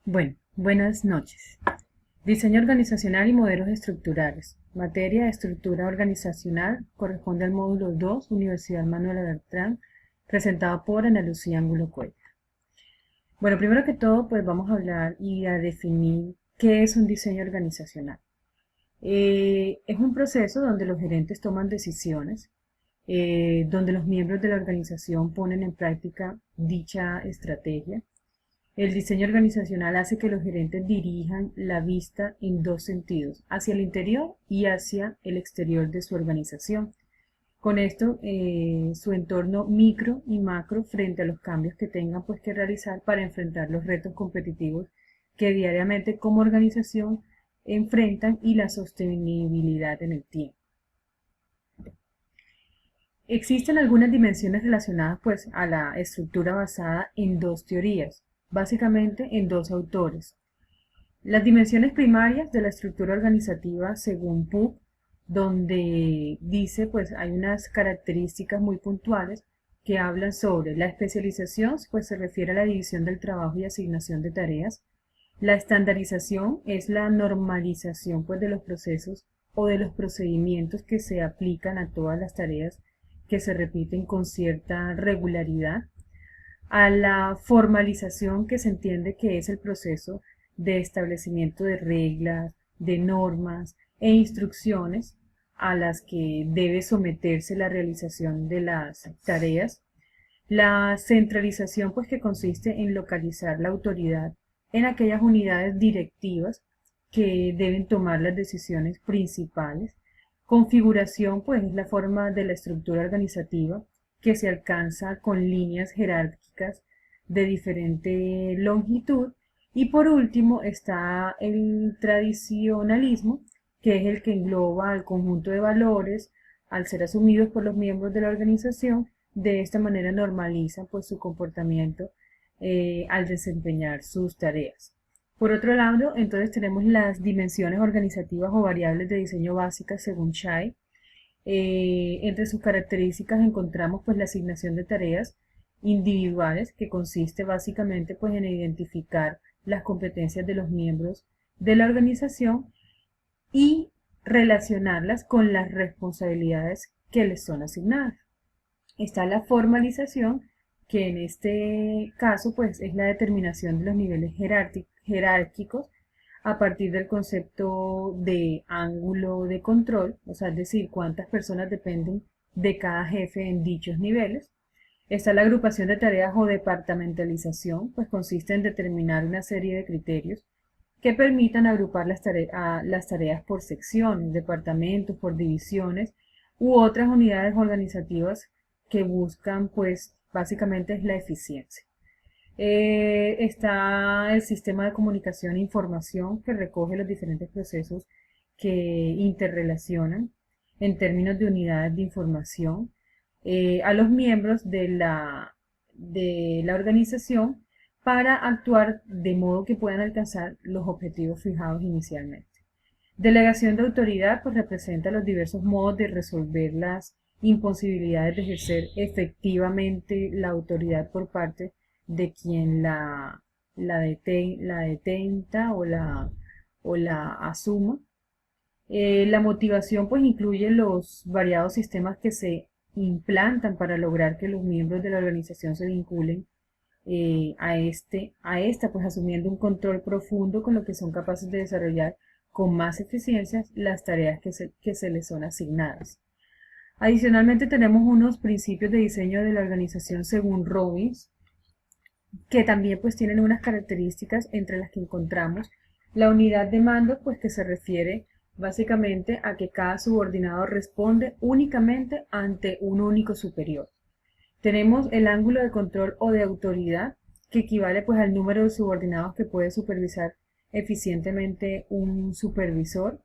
Bueno, buenas noches. Diseño organizacional y modelos estructurales. Materia de estructura organizacional corresponde al módulo 2, Universidad Manuela Bertrán, presentado por Ana Lucía Angulo Cuellar. Bueno, primero que todo, pues vamos a hablar y a definir qué es un diseño organizacional. Es un proceso donde los gerentes toman decisiones, donde los miembros de la organización ponen en práctica dicha estrategia. El diseño organizacional hace que los gerentes dirijan la vista en dos sentidos, hacia el interior y hacia el exterior de su organización. Con esto, su entorno micro y macro frente a los cambios que tengan pues que realizar para enfrentar los retos competitivos que diariamente como organización enfrentan y la sostenibilidad en el tiempo. Existen algunas dimensiones relacionadas pues a la estructura basada en dos teorías, básicamente en dos autores. Las dimensiones primarias de la estructura organizativa según Puck, donde dice pues hay unas características muy puntuales que hablan sobre la especialización, pues se refiere a la división del trabajo y asignación de tareas. La estandarización es la normalización pues de los procesos o de los procedimientos que se aplican a todas las tareas que se repiten con cierta regularidad, a la formalización que se entiende que es el proceso de establecimiento de reglas, de normas e instrucciones a las que debe someterse la realización de las tareas. La centralización, pues que consiste en localizar la autoridad en aquellas unidades directivas que deben tomar las decisiones principales. Configuración, pues es la forma de la estructura organizativa que se alcanza con líneas jerárquicas de diferente longitud. Y por último está el tradicionalismo, que es el que engloba al conjunto de valores al ser asumidos por los miembros de la organización. De esta manera normalizan pues su comportamiento al desempeñar sus tareas. Por otro lado, entonces tenemos las dimensiones organizativas o variables de diseño básicas según Chai. Entre sus características encontramos pues la asignación de tareas individuales, que consiste básicamente pues en identificar las competencias de los miembros de la organización y relacionarlas con las responsabilidades que les son asignadas. Está la formalización, que en este caso pues es la determinación de los niveles jerárquicos a partir del concepto de ángulo de control, o sea, es decir, cuántas personas dependen de cada jefe en dichos niveles. Está la agrupación de tareas o departamentalización, pues consiste en determinar una serie de criterios que permitan agrupar las tareas por secciones, departamentos, por divisiones u otras unidades organizativas que buscan, pues, básicamente es la eficiencia. Está el sistema de comunicación e información que recoge los diferentes procesos que interrelacionan en términos de unidades de información a los miembros de la organización para actuar de modo que puedan alcanzar los objetivos fijados inicialmente. Delegación de autoridad pues representa los diversos modos de resolver las imposibilidades de ejercer efectivamente la autoridad por parte de quien la detenta o la asuma. La motivación pues incluye los variados sistemas que se implantan para lograr que los miembros de la organización se vinculen a esta, pues asumiendo un control profundo con lo que son capaces de desarrollar con más eficiencia las tareas que se les son asignadas. Adicionalmente tenemos unos principios de diseño de la organización según Robbins, que también pues tienen unas características entre las que encontramos la unidad de mando, pues que se refiere básicamente a que cada subordinado responde únicamente ante un único superior. Tenemos el ángulo de control o de autoridad, que equivale pues al número de subordinados que puede supervisar eficientemente un supervisor.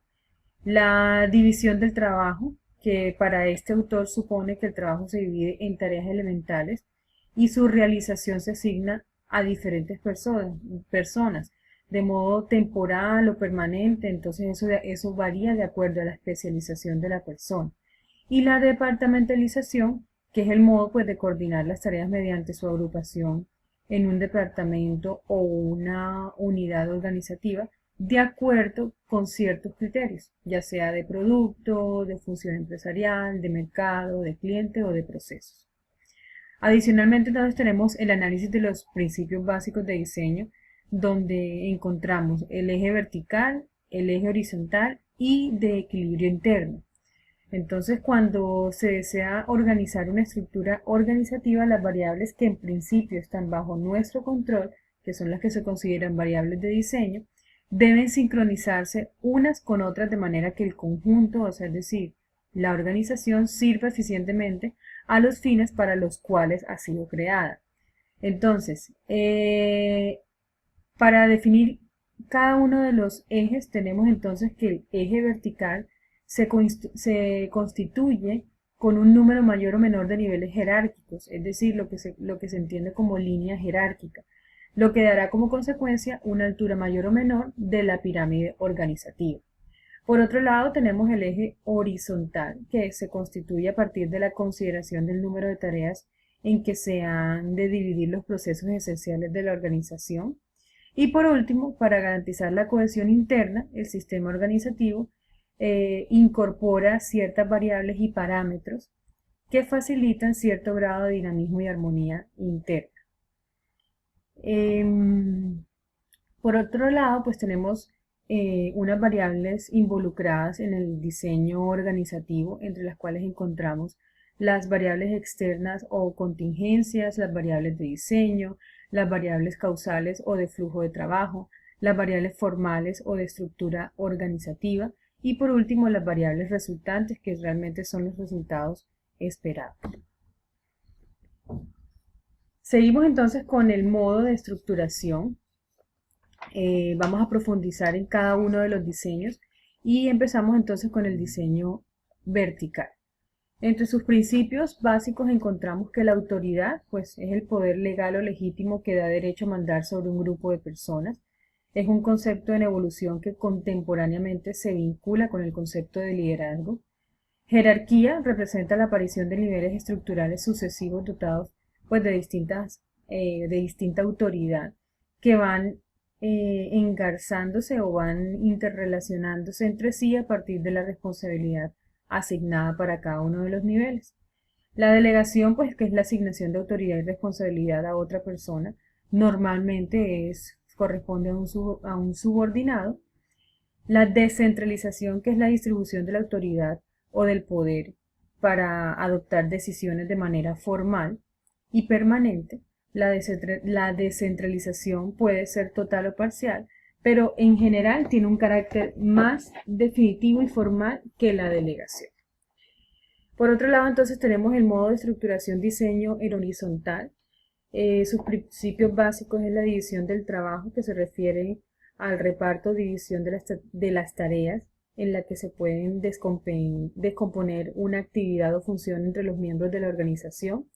La división del trabajo, que para este autor supone que el trabajo se divide en tareas elementales y su realización se asigna a diferentes personas de modo temporal o permanente, entonces eso varía de acuerdo a la especialización de la persona. Y la departamentalización, que es el modo pues de coordinar las tareas mediante su agrupación en un departamento o una unidad organizativa de acuerdo con ciertos criterios, ya sea de producto, de función empresarial, de mercado, de cliente o de procesos. Adicionalmente, entonces tenemos el análisis de los principios básicos de diseño, donde encontramos el eje vertical, el eje horizontal y de equilibrio interno. Entonces, cuando se desea organizar una estructura organizativa, las variables que en principio están bajo nuestro control, que son las que se consideran variables de diseño, deben sincronizarse unas con otras de manera que el conjunto, o sea, es decir, la organización sirva eficientemente a los fines para los cuales ha sido creada. Entonces, para definir cada uno de los ejes, tenemos entonces que el eje vertical se constituye con un número mayor o menor de niveles jerárquicos, es decir, lo que se entiende como línea jerárquica, lo que dará como consecuencia una altura mayor o menor de la pirámide organizativa. Por otro lado, tenemos el eje horizontal, que se constituye a partir de la consideración del número de tareas en que se han de dividir los procesos esenciales de la organización. Y por último, para garantizar la cohesión interna, el sistema organizativo incorpora ciertas variables y parámetros que facilitan cierto grado de dinamismo y armonía interna. Por otro lado, pues tenemos unas variables involucradas en el diseño organizativo, entre las cuales encontramos las variables externas o contingencias, las variables de diseño, las variables causales o de flujo de trabajo, las variables formales o de estructura organizativa y por último las variables resultantes, que realmente son los resultados esperados. Seguimos entonces con el modo de estructuración. Vamos a profundizar en cada uno de los diseños y empezamos entonces con el diseño vertical. Entre sus principios básicos encontramos que la autoridad, pues, es el poder legal o legítimo que da derecho a mandar sobre un grupo de personas. Es un concepto en evolución que contemporáneamente se vincula con el concepto de liderazgo. Jerarquía representa la aparición de niveles estructurales sucesivos dotados, pues, de distinta autoridad, que van engarzándose o van interrelacionándose entre sí a partir de la responsabilidad asignada para cada uno de los niveles. La delegación, pues, que es la asignación de autoridad y responsabilidad a otra persona, normalmente corresponde a un subordinado. La descentralización, que es la distribución de la autoridad o del poder para adoptar decisiones de manera formal y permanente. La descentralización puede ser total o parcial, pero en general tiene un carácter más definitivo y formal que la delegación. Por otro lado, entonces tenemos el modo de estructuración diseño en horizontal. Sus principios básicos es la división del trabajo, que se refiere al reparto o división de las tareas en la que se pueden descomponer una actividad o función entre los miembros de la organización.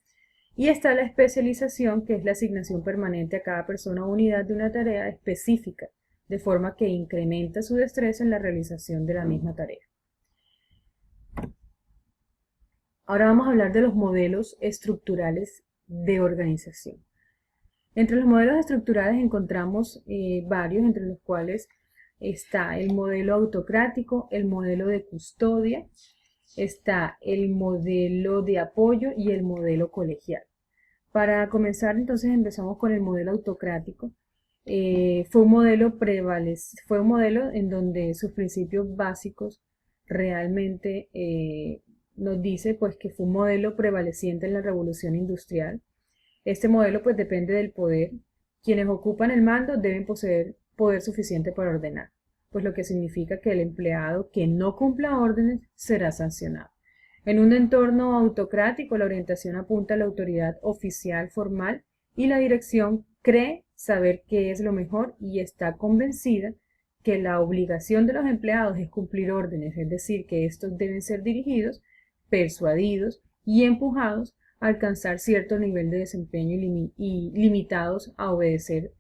Y está la especialización, que es la asignación permanente a cada persona o unidad de una tarea específica, de forma que incrementa su destreza en la realización de la misma tarea. Ahora vamos a hablar de los modelos estructurales de organización. Entre los modelos estructurales encontramos varios, entre los cuales está el modelo autocrático, el modelo de custodia, está el modelo de apoyo y el modelo colegial. Para comenzar, entonces empezamos con el modelo autocrático. Fue un modelo en donde sus principios básicos realmente nos dice, pues, que fue un modelo prevaleciente en la revolución industrial. Este modelo, pues, depende del poder. Quienes ocupan el mando deben poseer poder suficiente para ordenar, pues lo que significa que el empleado que no cumpla órdenes será sancionado. En un entorno autocrático, la orientación apunta a la autoridad oficial formal y la dirección cree saber qué es lo mejor y está convencida que la obligación de los empleados es cumplir órdenes, es decir, que estos deben ser dirigidos, persuadidos y empujados a alcanzar cierto nivel de desempeño y limitados a obedecer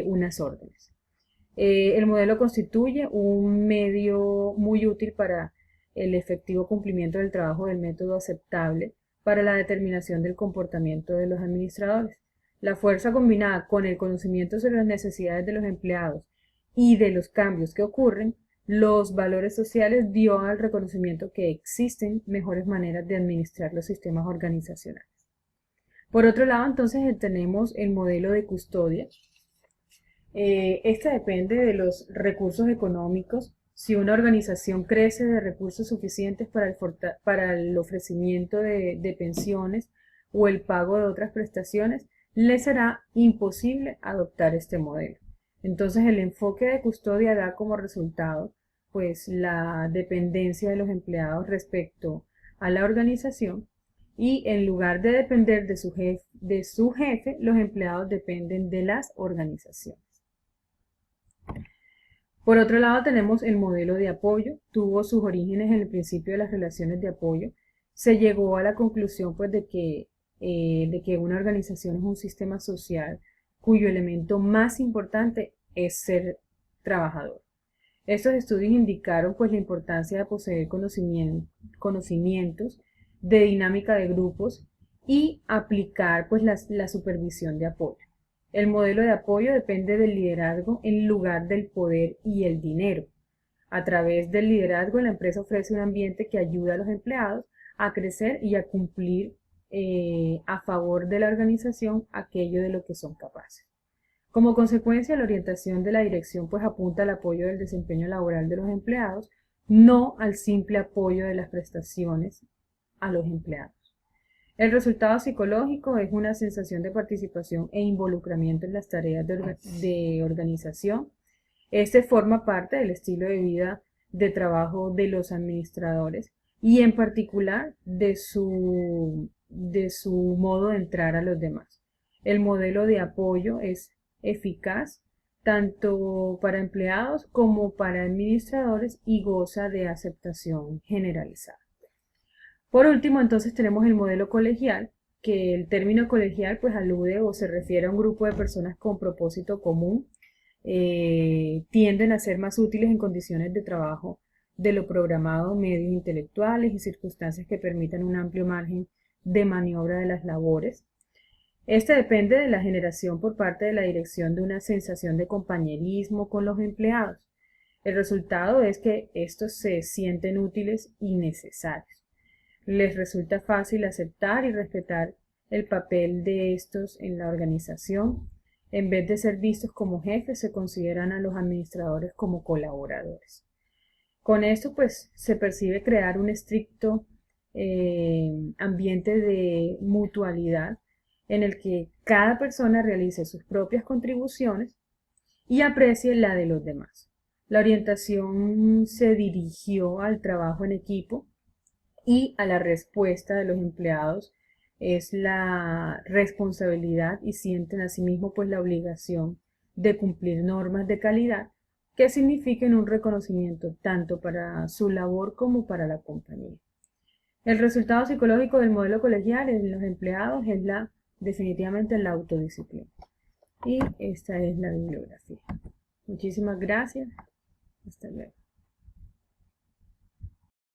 unas órdenes. El modelo constituye un medio muy útil para el efectivo cumplimiento del trabajo del método aceptable para la determinación del comportamiento de los administradores. La fuerza combinada con el conocimiento sobre las necesidades de los empleados y de los cambios que ocurren, los valores sociales dio al reconocimiento que existen mejores maneras de administrar los sistemas organizacionales. Por otro lado, entonces tenemos el modelo de custodia. Este depende de los recursos económicos. Si una organización crece de recursos suficientes para el ofrecimiento de pensiones o el pago de otras prestaciones, le será imposible adoptar este modelo. Entonces el enfoque de custodia da como resultado pues la dependencia de los empleados respecto a la organización, y en lugar de depender de su jefe, los empleados dependen de las organizaciones. Por otro lado tenemos el modelo de apoyo. Tuvo sus orígenes en el principio de las relaciones de apoyo. Se llegó a la conclusión pues de que una organización es un sistema social cuyo elemento más importante es ser trabajador. Estos estudios indicaron pues la importancia de poseer conocimientos de dinámica de grupos y aplicar pues la supervisión de apoyo. El modelo de apoyo depende del liderazgo en lugar del poder y el dinero. A través del liderazgo, la empresa ofrece un ambiente que ayuda a los empleados a crecer y a cumplir a favor de la organización aquello de lo que son capaces. Como consecuencia, la orientación de la dirección pues apunta al apoyo del desempeño laboral de los empleados, no al simple apoyo de las prestaciones a los empleados. El resultado psicológico es una sensación de participación e involucramiento en las tareas de organización. Este forma parte del estilo de vida de trabajo de los administradores y en particular de su modo de entrar a los demás. El modelo de apoyo es eficaz tanto para empleados como para administradores y goza de aceptación generalizada. Por último, entonces tenemos el modelo colegial, que el término colegial pues alude o se refiere a un grupo de personas con propósito común. Tienden a ser más útiles en condiciones de trabajo de lo programado, medios intelectuales y circunstancias que permitan un amplio margen de maniobra de las labores. Este depende de la generación por parte de la dirección de una sensación de compañerismo con los empleados. El resultado es que estos se sienten útiles y necesarios. Les resulta fácil aceptar y respetar el papel de estos en la organización. En vez de ser vistos como jefes, se consideran a los administradores como colaboradores. Con esto, pues, se percibe crear un estricto ambiente de mutualidad en el que cada persona realice sus propias contribuciones y aprecie la de los demás. La orientación se dirigió al trabajo en equipo y a la respuesta de los empleados es la responsabilidad y sienten asimismo pues la obligación de cumplir normas de calidad que signifiquen un reconocimiento tanto para su labor como para la compañía. El resultado psicológico del modelo colegial en los empleados es definitivamente la autodisciplina. Y esta es la bibliografía. Muchísimas gracias. Hasta luego.